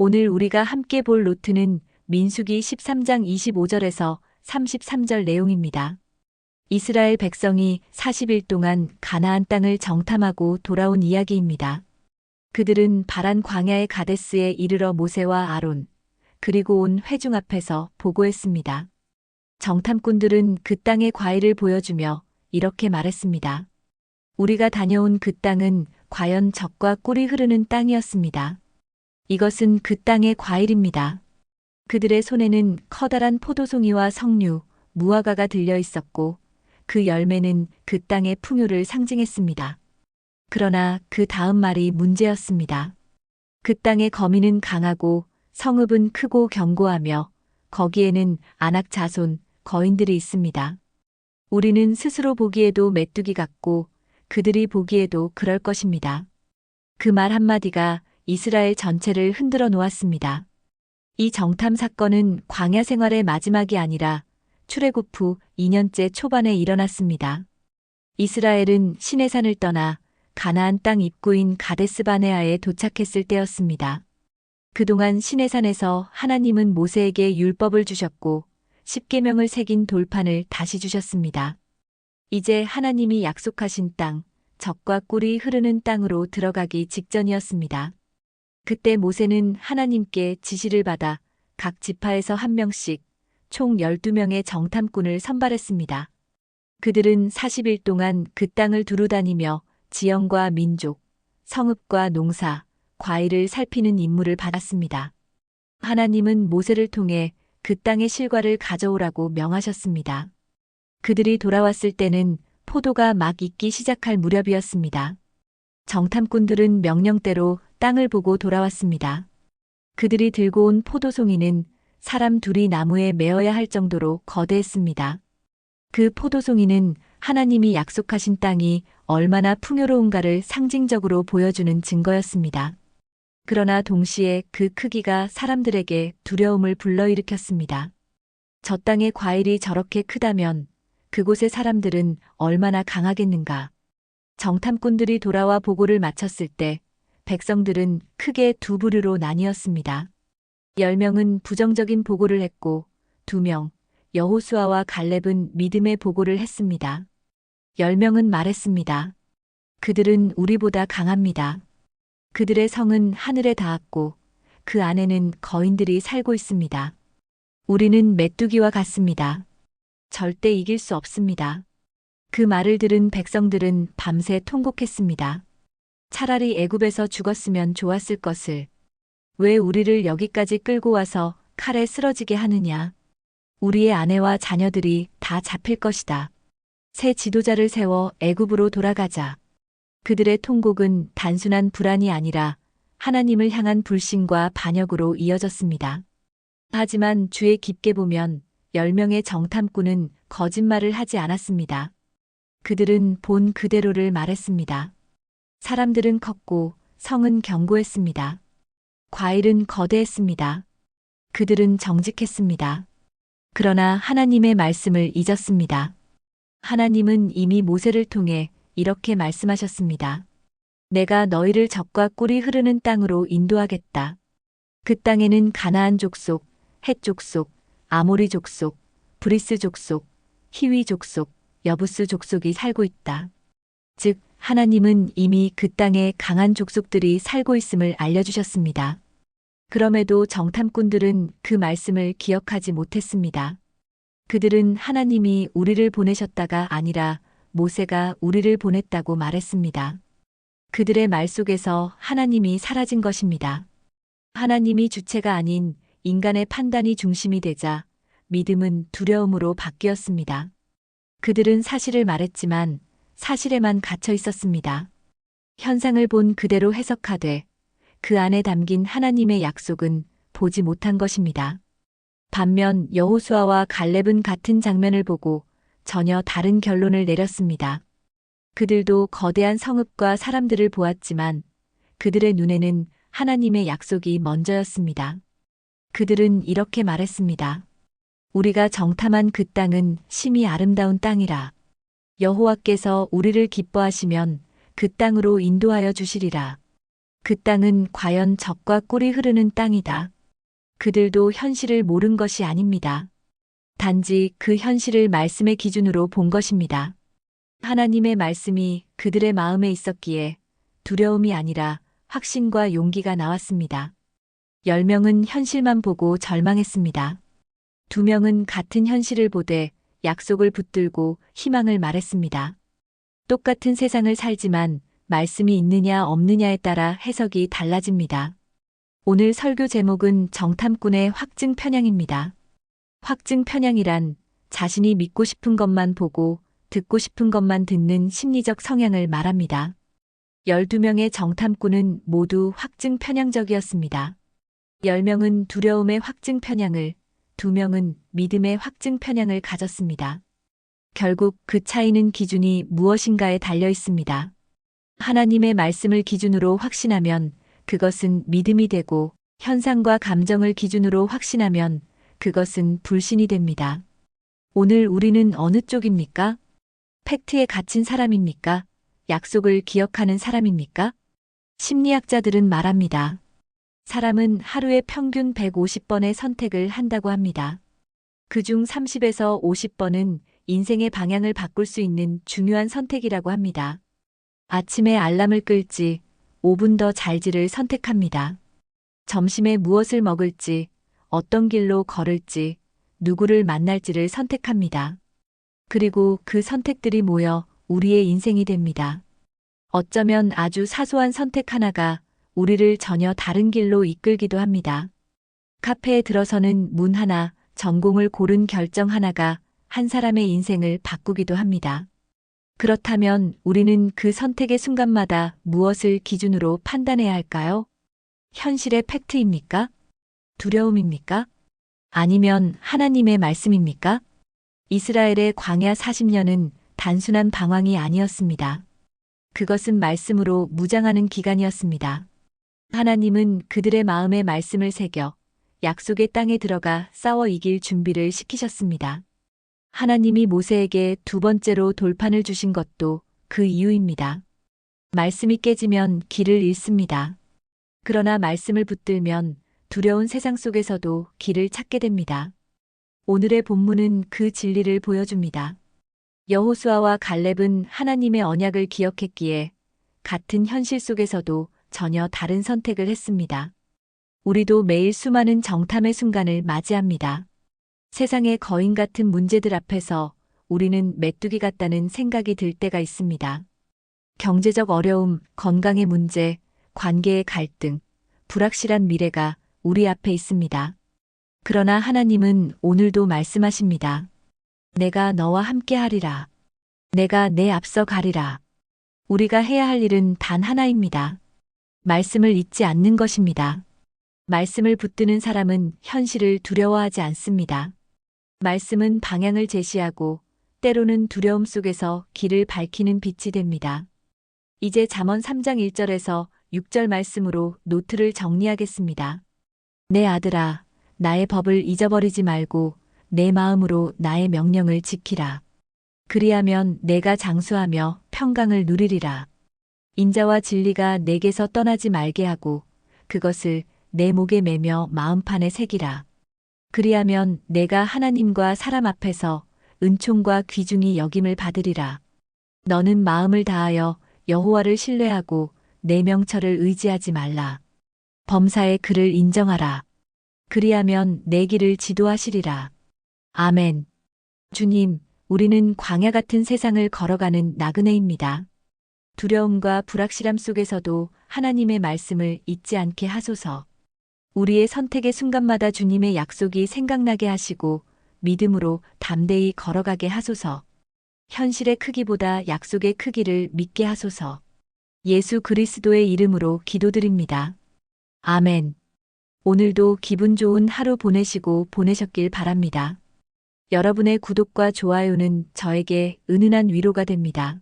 오늘 우리가 함께 볼 노트는 민수기 13장 25절에서 33절 내용입니다. 이스라엘 백성이 40일 동안 가나안 땅을 정탐하고 돌아온 이야기입니다. 그들은 바란 광야의 가데스에 이르러 모세와 아론, 그리고 온 회중 앞에서 보고했습니다. 정탐꾼들은 그 땅의 과일을 보여주며 이렇게 말했습니다. 우리가 다녀온 그 땅은 과연 젖과 꿀이 흐르는 땅이었습니다. 이것은 그 땅의 과일입니다. 그들의 손에는 커다란 포도송이와 석류, 무화과가 들려 있었고 그 열매는 그 땅의 풍요를 상징했습니다. 그러나 그 다음 말이 문제였습니다. 그 땅의 거민은 강하고 성읍은 크고 견고하며 거기에는 아낙 자손, 거인들이 있습니다. 우리는 스스로 보기에도 메뚜기 같고 그들이 보기에도 그럴 것입니다. 그 말 한마디가 이스라엘 전체를 흔들어 놓았습니다. 이 정탐 사건은 광야 생활의 마지막이 아니라 출애굽 후 2년째 초반에 일어났습니다. 이스라엘은 시내산을 떠나 가나안 땅 입구인 가데스 바네아에 도착했을 때였습니다. 그동안 시내산에서 하나님은 모세에게 율법을 주셨고 십계명을 새긴 돌판을 다시 주셨습니다. 이제 하나님이 약속하신 땅, 젖과 꿀이 흐르는 땅으로 들어가기 직전이었습니다. 그때 모세는 하나님께 지시를 받아 각 지파에서 한 명씩 총 12명의 정탐꾼을 선발했습니다. 그들은 40일 동안 그 땅을 두루다니며 지형과 민족, 성읍과 농사, 과일을 살피는 임무를 받았습니다. 하나님은 모세를 통해 그 땅의 실과를 가져오라고 명하셨습니다. 그들이 돌아왔을 때는 포도가 막 익기 시작할 무렵이었습니다. 정탐꾼들은 명령대로 땅을 보고 돌아왔습니다. 그들이 들고 온 포도송이는 사람 둘이 나무에 메어야 할 정도로 거대했습니다. 그 포도송이는 하나님이 약속하신 땅이 얼마나 풍요로운가를 상징적으로 보여주는 증거였습니다. 그러나 동시에 그 크기가 사람들에게 두려움을 불러일으켰습니다. 저 땅의 과일이 저렇게 크다면 그곳의 사람들은 얼마나 강하겠는가. 정탐꾼들이 돌아와 보고를 마쳤을 때 백성들은 크게 두 부류로 나뉘었습니다. 10명은 부정적인 보고를 했고 2명, 여호수아와 갈렙은 믿음의 보고를 했습니다. 10명은 말했습니다. 그들은 우리보다 강합니다. 그들의 성은 하늘에 닿았고 그 안에는 거인들이 살고 있습니다. 우리는 메뚜기와 같습니다. 절대 이길 수 없습니다. 그 말을 들은 백성들은 밤새 통곡했습니다. 차라리 애굽에서 죽었으면 좋았을 것을. 왜 우리를 여기까지 끌고 와서 칼에 쓰러지게 하느냐. 우리의 아내와 자녀들이 다 잡힐 것이다. 새 지도자를 세워 애굽으로 돌아가자. 그들의 통곡은 단순한 불안이 아니라 하나님을 향한 불신과 반역으로 이어졌습니다. 하지만 주의 깊게 보면 10명의 정탐꾼은 거짓말을 하지 않았습니다. 그들은 본 그대로를 말했습니다. 사람들은 컸고 성은 견고했습니다. 과일은 거대했습니다. 그들은 정직했습니다. 그러나 하나님의 말씀을 잊었습니다. 하나님은 이미 모세를 통해 이렇게 말씀하셨습니다. 내가 너희를 젖과 꿀이 흐르는 땅으로 인도하겠다. 그 땅에는 가나안 족속, 헷 족속, 아모리 족속, 브리스 족속, 히위 족속, 여부스 족속이 살고 있다. 즉, 하나님은 이미 그 땅에 강한 족속들이 살고 있음을 알려주셨습니다. 그럼에도 정탐꾼들은 그 말씀을 기억하지 못했습니다. 그들은 하나님이 우리를 보내셨다가 아니라 모세가 우리를 보냈다고 말했습니다. 그들의 말 속에서 하나님이 사라진 것입니다. 하나님이 주체가 아닌 인간의 판단이 중심이 되자 믿음은 두려움으로 바뀌었습니다. 그들은 사실을 말했지만 사실에만 갇혀 있었습니다. 현상을 본 그대로 해석하되 그 안에 담긴 하나님의 약속은 보지 못한 것입니다. 반면 여호수아와 갈렙은 같은 장면을 보고 전혀 다른 결론을 내렸습니다. 그들도 거대한 성읍과 사람들을 보았지만 그들의 눈에는 하나님의 약속이 먼저였습니다. 그들은 이렇게 말했습니다. 우리가 정탐한 그 땅은 심히 아름다운 땅이라. 여호와께서 우리를 기뻐하시면 그 땅으로 인도하여 주시리라. 그 땅은 과연 적과 꿀이 흐르는 땅이다. 그들도 현실을 모른 것이 아닙니다. 단지 그 현실을 말씀의 기준으로 본 것입니다. 하나님의 말씀이 그들의 마음에 있었기에 두려움이 아니라 확신과 용기가 나왔습니다. 10명은 현실만 보고 절망했습니다. 2명은 같은 현실을 보되 약속을 붙들고 희망을 말했습니다. 똑같은 세상을 살지만 말씀이 있느냐 없느냐에 따라 해석이 달라집니다. 오늘 설교 제목은 정탐꾼의 확증 편향입니다. 확증 편향이란 자신이 믿고 싶은 것만 보고 듣고 싶은 것만 듣는 심리적 성향을 말합니다. 12명의 정탐꾼은 모두 확증 편향적이었습니다. 10명은 두려움의 확증 편향을, 2명은 믿음의 확증 편향을 가졌습니다. 결국 그 차이는 기준이 무엇인가에 달려 있습니다. 하나님의 말씀을 기준으로 확신하면 그것은 믿음이 되고 현상과 감정을 기준으로 확신하면 그것은 불신이 됩니다. 오늘 우리는 어느 쪽입니까? 팩트에 갇힌 사람입니까? 약속을 기억하는 사람입니까? 심리학자들은 말합니다. 사람은 하루에 평균 150번의 선택을 한다고 합니다. 그중 30에서 50번은 인생의 방향을 바꿀 수 있는 중요한 선택이라고 합니다. 아침에 알람을 끌지, 5분 더 잘지를 선택합니다. 점심에 무엇을 먹을지, 어떤 길로 걸을지, 누구를 만날지를 선택합니다. 그리고 그 선택들이 모여 우리의 인생이 됩니다. 어쩌면 아주 사소한 선택 하나가 우리를 전혀 다른 길로 이끌기도 합니다. 카페에 들어서는 문 하나, 전공을 고른 결정 하나가 한 사람의 인생을 바꾸기도 합니다. 그렇다면 우리는 그 선택의 순간마다 무엇을 기준으로 판단해야 할까요? 현실의 팩트입니까? 두려움입니까? 아니면 하나님의 말씀입니까? 이스라엘의 광야 40년은 단순한 방황이 아니었습니다. 그것은 말씀으로 무장하는 기간이었습니다. 하나님은 그들의 마음에 말씀을 새겨 약속의 땅에 들어가 싸워 이길 준비를 시키셨습니다. 하나님이 모세에게 2번째로 돌판을 주신 것도 그 이유입니다. 말씀이 깨지면 길을 잃습니다. 그러나 말씀을 붙들면 두려운 세상 속에서도 길을 찾게 됩니다. 오늘의 본문은 그 진리를 보여줍니다. 여호수아와 갈렙은 하나님의 언약을 기억했기에 같은 현실 속에서도 전혀 다른 선택을 했습니다. 우리도 매일 수많은 정탐의 순간을 맞이합니다. 세상의 거인 같은 문제들 앞에서 우리는 메뚜기 같다는 생각이 들 때가 있습니다. 경제적 어려움, 건강의 문제, 관계의 갈등, 불확실한 미래가 우리 앞에 있습니다. 그러나 하나님은 오늘도 말씀하십니다. 내가 너와 함께 하리라. 내가 내 앞서 가리라. 우리가 해야 할 일은 단 하나입니다. 말씀을 잊지 않는 것입니다. 말씀을 붙드는 사람은 현실을 두려워하지 않습니다. 말씀은 방향을 제시하고 때로는 두려움 속에서 길을 밝히는 빛이 됩니다. 이제 잠언 3장 1절에서 6절 말씀으로 노트를 정리하겠습니다. 내 아들아, 나의 법을 잊어버리지 말고 내 마음으로 나의 명령을 지키라. 그리하면 내가 장수하며 평강을 누리리라. 인자와 진리가 내게서 떠나지 말게 하고 그것을 내 목에 매며 마음판에 새기라. 그리하면 내가 하나님과 사람 앞에서 은총과 귀중히 여김을 받으리라. 너는 마음을 다하여 여호와를 신뢰하고 내 명철을 의지하지 말라. 범사의 그를 인정하라. 그리하면 내 길을 지도하시리라. 아멘. 주님, 우리는 광야 같은 세상을 걸어가는 나그네입니다. 두려움과 불확실함 속에서도 하나님의 말씀을 잊지 않게 하소서. 우리의 선택의 순간마다 주님의 약속이 생각나게 하시고 믿음으로 담대히 걸어가게 하소서. 현실의 크기보다 약속의 크기를 믿게 하소서. 예수 그리스도의 이름으로 기도드립니다. 아멘. 오늘도 기분 좋은 하루 보내셨길 바랍니다. 여러분의 구독과 좋아요는 저에게 은은한 위로가 됩니다.